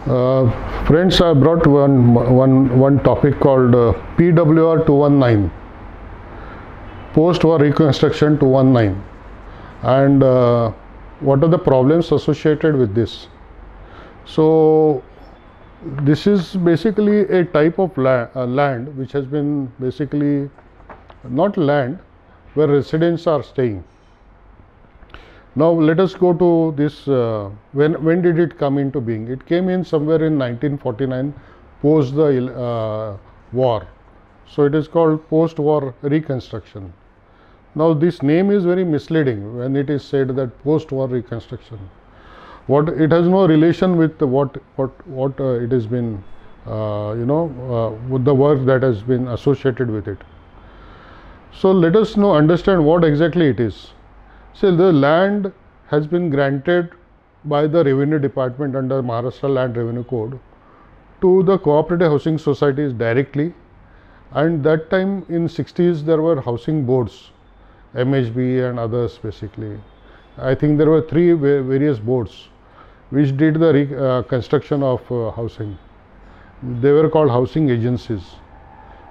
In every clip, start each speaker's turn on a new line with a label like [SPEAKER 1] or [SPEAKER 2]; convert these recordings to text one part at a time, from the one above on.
[SPEAKER 1] Friends, I brought one topic called PWR 219, post-war reconstruction 219, and what are the problems associated with this. So this is basically a type of land which has been basically not land where residents are staying. Now let us go to this, when did it come into being? It came in somewhere in 1949, post the war. So it is called post-war reconstruction. Now this name is very misleading when it is said that post-war reconstruction. It has no relation with what it has been, with the work that has been associated with it. So let us now understand what exactly it is. So the land has been granted by the Revenue Department under Maharashtra Land Revenue Code to the cooperative housing societies directly, and that time in 60s there were housing boards, MHB and others basically. I think there were three various boards which did the construction of housing. They were called housing agencies.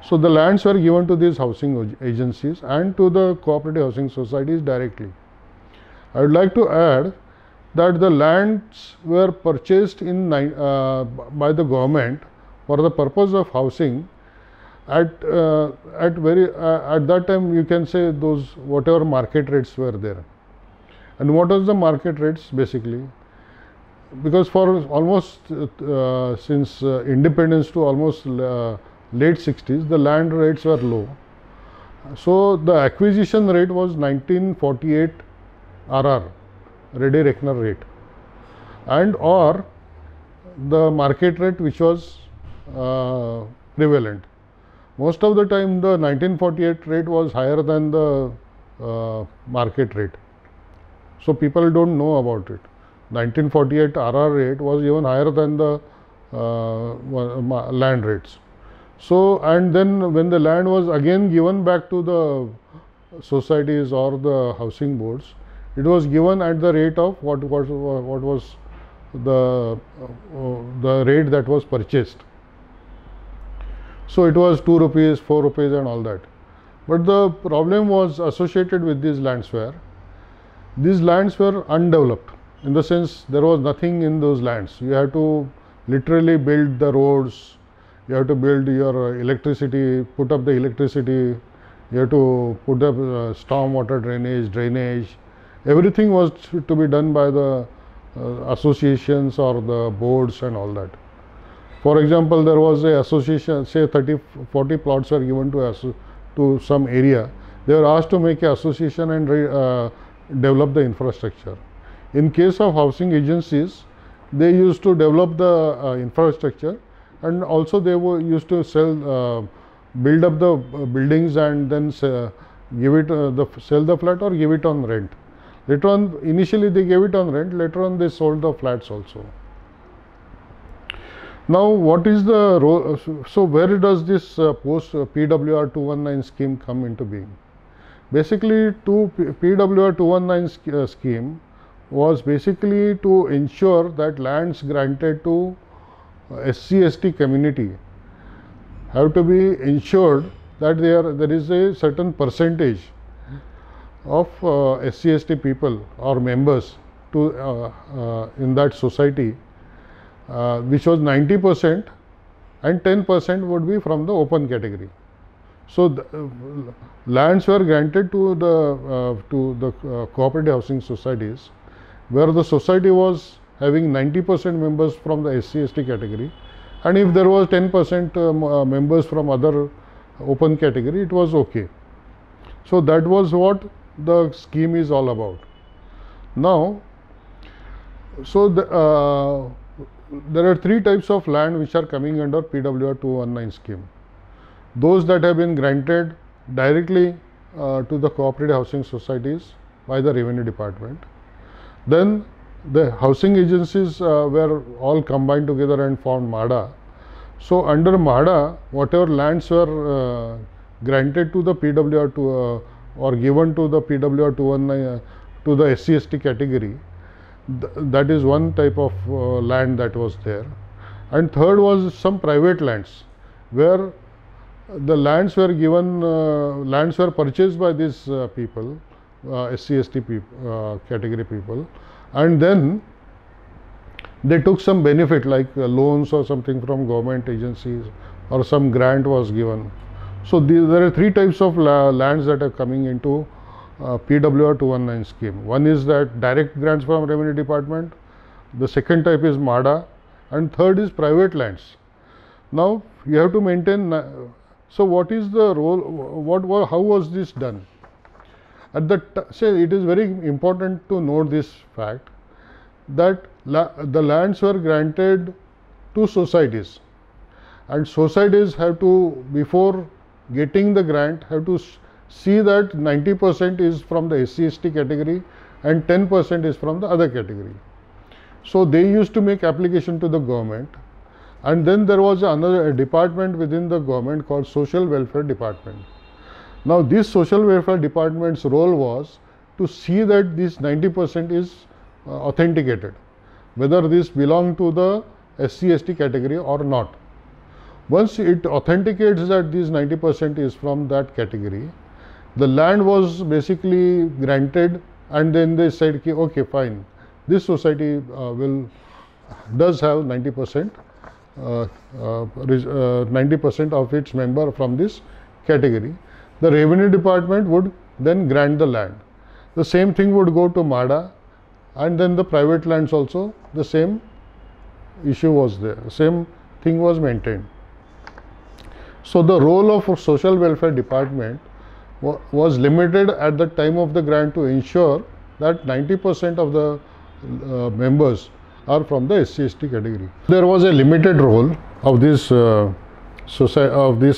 [SPEAKER 1] So the lands were given to these housing agencies and to the cooperative housing societies directly. I would like to add that the lands were purchased by the government for the purpose of housing at that time, you can say those whatever market rates were there. And what was the market rates basically? Because for almost since independence to almost late 60s, the land rates were low. So the acquisition rate was 1948 RR, ready reckoner rate, and or the market rate which was prevalent. Most of the time the 1948 rate was higher than the market rate. So people don't know about it. 1948 RR rate was even higher than the land rates. So, and then when the land was again given back to the societies or the housing boards, it was given at the rate of what was the rate that was purchased. So it was 2 rupees, 4 rupees and all that. But the problem was associated with these lands were undeveloped. In the sense, there was nothing in those lands. You have to literally build the roads, you have to build your electricity, put up the electricity, you have to put up storm water drainage. Everything was to be done by the associations or the boards and all that. For example, there was a association, say 30-40 plots were given to some area. They were asked to make an association and develop the infrastructure. In case of housing agencies, they used to develop the infrastructure, and also they used to build up the buildings and then sell the flat or give it on rent. Later on, initially they gave it on rent, later on they sold the flats also. Now what is the role? So where does this post PWR 219 scheme come into being? Basically, PWR 219 scheme was basically to ensure that lands granted to SC/ST community have to be ensured that there is a certain percentage of SC/ST people or members in that society, which was 90%, and 10% would be from the open category. So lands were granted to the cooperative housing societies, where the society was having 90% members from the SC/ST category, and if there was 10% members from other open category, it was okay. So that was what the scheme is all about. Now, so there are three types of land which are coming under PWR 219 scheme. Those that have been granted directly to the cooperative housing societies by the Revenue Department. Then the housing agencies were all combined together and formed Mhada. So under Mhada, whatever lands were granted to the PWR or given to the PWR 219 to the SC/ST category, that is one type of land that was there. and third was some private lands where the lands were given, lands were purchased by these people, SC/ST people, category people, and then they took some benefit like loans or something from government agencies, or some grant was given. So there are three types of lands that are coming into PWR 219 scheme. One is that direct grants from Revenue Department, the second type is Mhada, and third is private lands. Now you have to maintain. So what is the role? How was this done? At the say, it is very important to note this fact that the lands were granted to societies, and societies have to, before getting the grant, have to see that 90% is from the SC/ST category and 10% is from the other category. So they used to make application to the government, and then there was another department within the government called Social Welfare Department. Now this Social Welfare Department's role was to see that this 90% is authenticated, whether this belong to the SC/ST category or not. Once it authenticates that this 90% is from that category, the land was basically granted, and then they said, okay, fine, this society does have 90% 90% of its member from this category. The Revenue Department would then grant the land. The same thing would go to Mhada, and then the private lands also the same issue was there, same thing was maintained. So the role of Social Welfare Department was limited at the time of the grant to ensure that 90% of the members are from the SC/ST category. There was a limited role of this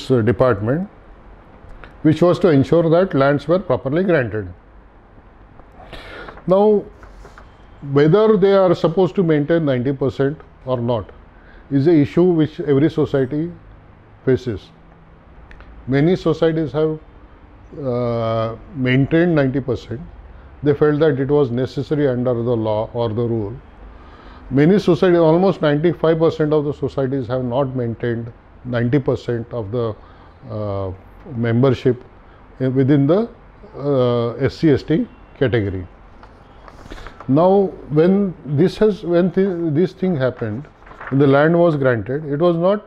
[SPEAKER 1] department, which was to ensure that lands were properly granted. Now, whether they are supposed to maintain 90% or not is a issue which every society faces. Many societies have maintained 90%. They felt that it was necessary under the law or the rule. Many societies, almost 95% of the societies have not maintained 90% of the membership within the SC/ST category. Now, when this thing happened, when the land was granted, it was not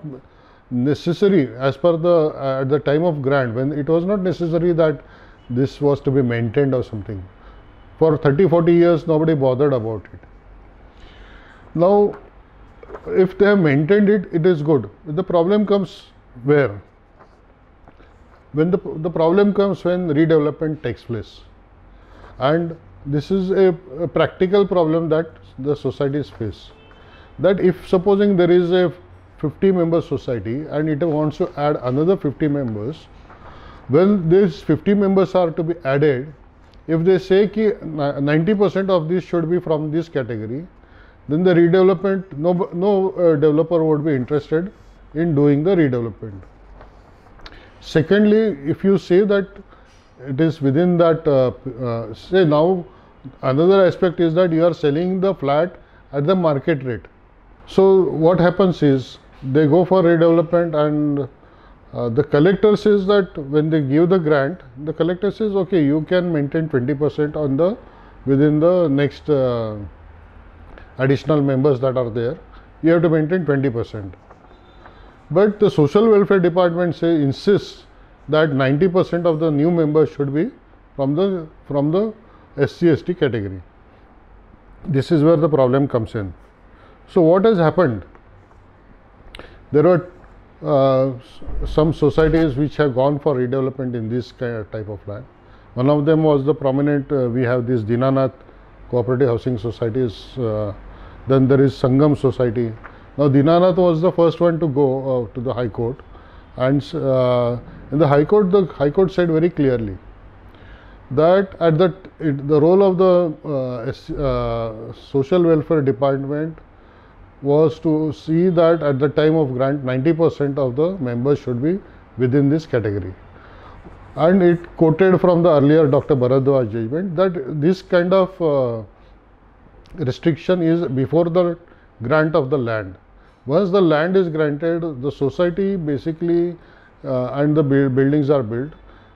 [SPEAKER 1] necessary as per at the time of grant, when it was not necessary that this was to be maintained or something. For 30-40 years, nobody bothered about it. Now, if they have maintained it, it is good. The problem comes where? When the problem comes when redevelopment takes place, and this is a practical problem that the societies face. That if supposing there is a 50-member society and it wants to add another 50 members, when these 50 members are to be added, if they say that 90% of this should be from this category, then the redevelopment, no developer would be interested in doing the redevelopment. Secondly, if you say that it is within that, say now another aspect is that you are selling the flat at the market rate. So what happens is they go for redevelopment, and the collector says that when they give the grant, the collector says, okay, you can maintain 20% on the within the next additional members that are there, you have to maintain 20%. But the Social Welfare Department insists that 90% of the new members should be from the SC/ST category. This is where the problem comes in. So what has happened? There were some societies which have gone for redevelopment in this type of land. One of them was the prominent, we have this Dinanath Cooperative Housing Societies, then there is Sangam Society. Now Dinanath was the first one to go to the High Court, and in the High Court said very clearly that at the role of the Social Welfare Department was to see that at the time of grant 90% of the members should be within this category. And it quoted from the earlier Dr. Bharadwaj judgment that this kind of restriction is before the grant of the land. Once the land is granted, the society basically and the buildings are built.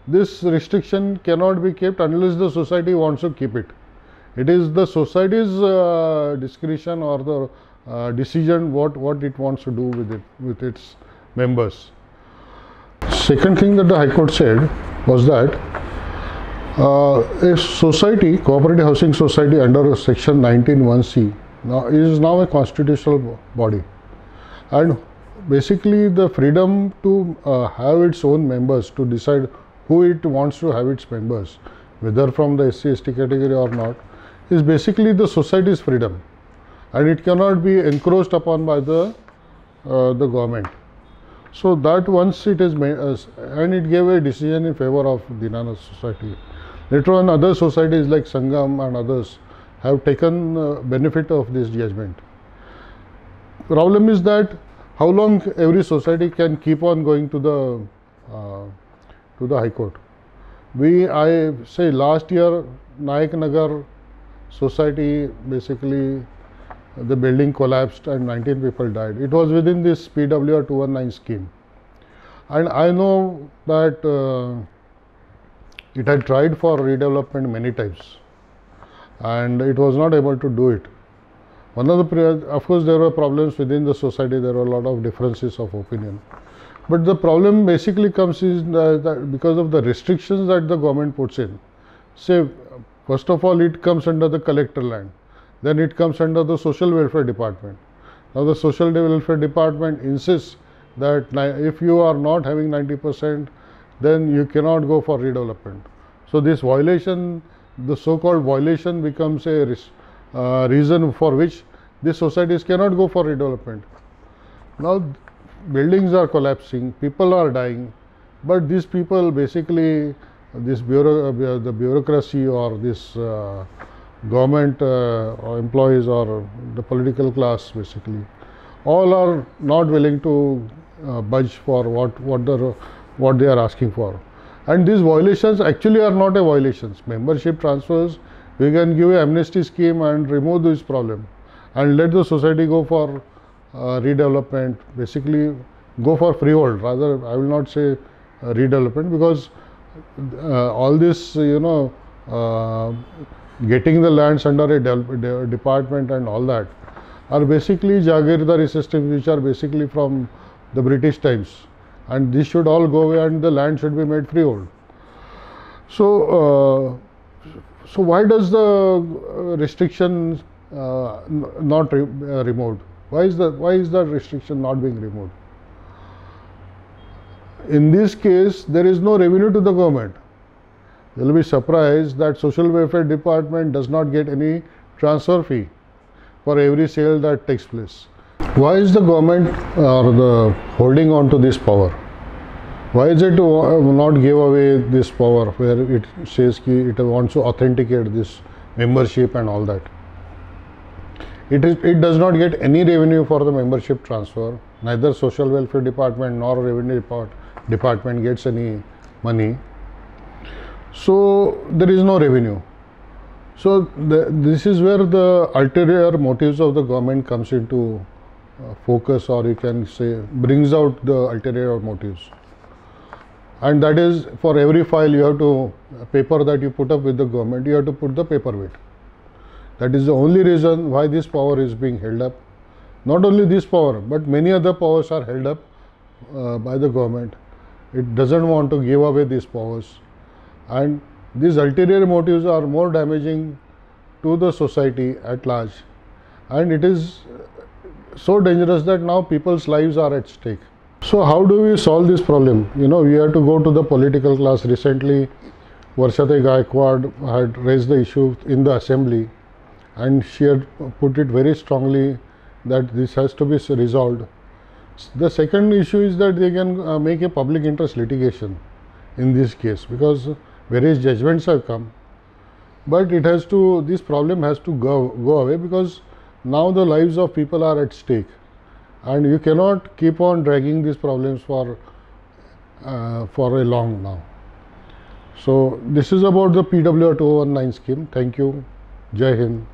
[SPEAKER 1] This restriction cannot be kept unless the society wants to keep it. It is the society's discretion or the decision what it wants to do with its members. Second thing that the High Court said was that a society, cooperative housing society under section 19(1)(c) is now a constitutional body, and basically the freedom to have its own members, to decide who it wants to have its members, whether from the SC/ST category or not, is basically the society's freedom, and it cannot be encroached upon by the government. So that once it is made, and it gave a decision in favor of Dinanath society. Later on, other societies like Sangam and others have taken benefit of this judgment. Problem is that how long every society can keep on going to the High Court. I say last year Naik Nagar society, basically the building collapsed and 19 people died. It was within this PWR 219 scheme, and I know that it had tried for redevelopment many times and it was not able to do it. One of the, of course, there were problems within the society. There were a lot of differences of opinion, but the problem basically comes is that because of the restrictions that the government puts in. Say, first of all, it comes under the collector land, then it comes under the social welfare department. Now the social welfare department insists that if you are not having 90%, then you cannot go for redevelopment. So this violation, the so-called violation, becomes a reason for which these societies cannot go for redevelopment. Now buildings are collapsing, people are dying, but these people basically, this the bureaucracy or this government employees or the political class, basically all are not willing to budge for what they are asking for. And these violations actually are not a violations. Membership transfers, we can give an amnesty scheme and remove this problem and let the society go for redevelopment, basically go for freehold. Rather, I will not say redevelopment, because all this, getting the lands under a department and all that are basically Jagirdari systems, which are basically from the British times, and this should all go away and the land should be made freehold. So why does the restriction not removed? Why is the restriction not being removed? In this case, there is no revenue to the government. You will be surprised that social welfare department does not get any transfer fee for every sale that takes place. Why is the government holding on to this power? Why is it not give away this power where it says it wants to authenticate this membership and all that? It does not get any revenue for the membership transfer. Neither social welfare department nor revenue department gets any money. So there is no revenue. So this is where the ulterior motives of the government comes into focus, or you can say brings out the ulterior motives. And that is, for every file you have to, paper that you put up with the government, you have to put the paperweight. That is the only reason why this power is being held up. Not only this power, but many other powers are held up by the government. It doesn't want to give away these powers, and these ulterior motives are more damaging to the society at large, and it is so dangerous that now people's lives are at stake. So how do we solve this problem? We have to go to the political class. Recently, Varshate Gaikwad had raised the issue in the assembly, and she had put it very strongly that this has to be resolved. The second issue is that they can make a public interest litigation in this case, because various judgments have come, but this problem has to go away, because now the lives of people are at stake, and you cannot keep on dragging these problems for a long now. So this is about the PWR 219 scheme. Thank you. Jai Hind.